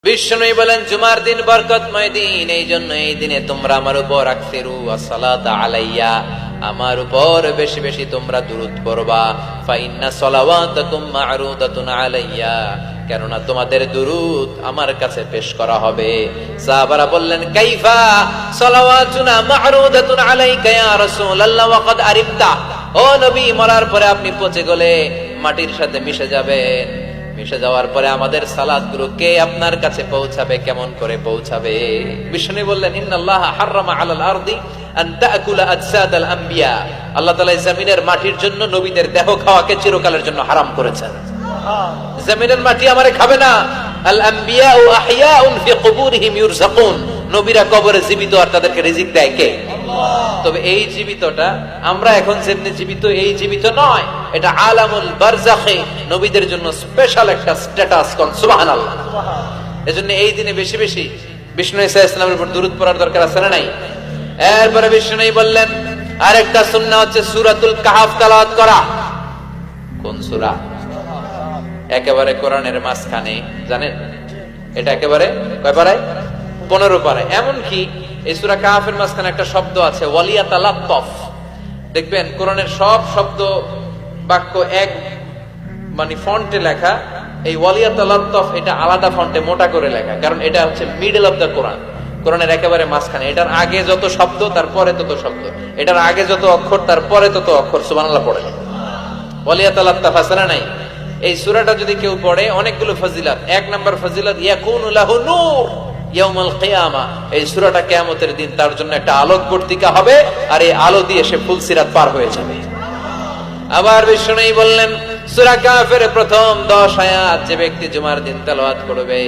বিষ্ণু বলেন জুমার দিন বরকতময় দিন, এই জন্য এই দিনে তোমরা আমার উপর আকসিরু আসসালাতা আলাইয়া, আমার উপর বেশি বেশি তোমরা দুরূদ পড়বা। ফা ইন্না সালাওয়াতাকুম মা'রুদাতুন আলাইয়া, কেননা তোমাদের দুরূদ আমার কাছে পেশ করা হবে। সাহাবারা বললেন কাইফা সালাওয়াতুনা মা'রুদাতুন আলাইকা ইয়া রাসূলুল্লাহ ওয়া ক্বাদ আরিফতা, ও নবী মরার পরে আপনি পচে গলে মাটির সাথে মিশে যাবেন, মিশে যাওয়ার পরে আমাদের সালাতগুলো কে আপনার কাছে পৌঁছাবে, কেমন করে পৌঁছাবে? বিষ্ণু বললেন ইন্নাল্লাহা হাররামা আলাল আরদি আন তাকুলা আজসাদাল আম্বিয়া, আল্লাহ তাআলা জমিনের মাটির জন্য নবীদের দেহ খাওয়াকে চিরকালের জন্য হারাম করেছেন। জমিনের মাটি আমারে খাবে না। আল আম্বিয়াউ আহইয়াউন ফি কুবুরিহিম ইউরযাকুন, নবীরা কবরে জীবিত আর তাদেরকে রিজিক দেয় কে? তবে এই জীবিতটা আমরা এখন যেমনি জীবিত এই জীবিত নয়, এটা আলামুল বারজাখে, নবীদের জন্য স্পেশাল একটা স্ট্যাটাস। কোন সুবহানাল্লাহ। এজন্য এই দিনে বেশি বেশি বিষ্ণু ঈসা ইসলামের উপর দুরূদ পড়ার দরকার আছে না নাই? এরপরে বিষ্ণু বললেন আরেকটা সুন্নাহ হচ্ছে সূরাতুল কাহফ তেলাওয়াত করা। কোন সূরা? একেবারে কোরআনের মাঝখানে, জানেন এটা একেবারে কয় পারায়? 15 পারায়। এমন কি এই সূরা কাহফের মাঝখানে একটা শব্দ আছে ওয়ালিয়াতালাত্তাফ। দেখবেন কোরআনের সব শব্দ বাক্য এক মানে ফন্টে লেখা, এই ওয়ালিয়াতালাত্তাফ এটা আলাদা ফন্টে মোটা করে লেখা, কারণ এটা হচ্ছে মিডল অফ দ্য কোরআন, কোরআনের একেবারে মাঝখানে। এটার আগে যত শব্দ তার পরে তত শব্দ, এটার আগে যত অক্ষর তার পরে তত অক্ষর। সুবহানাল্লাহ পড়ে ওয়ালিয়াতালাত্তাফ আছে না নাই? এই সূরাটা যদি কেউ পড়ে অনেকগুলো ফজিলত। 1 নাম্বার ফজিলত ইয়াকুনু লাহু নূর ইয়াউমাল কিয়ামা, এই সূরাটা কিয়ামতের দিন তার জন্য একটা আলোক বর্তিকা হবে, আর এই আলো দিয়ে সে ফুলসিরাত পার হয়ে যাবে। আবার বিষ্ণু বললেন সূরা কাহফের প্রথম 10 আয়াত যে ব্যক্তি জুমার দিন তেলাওয়াত করবে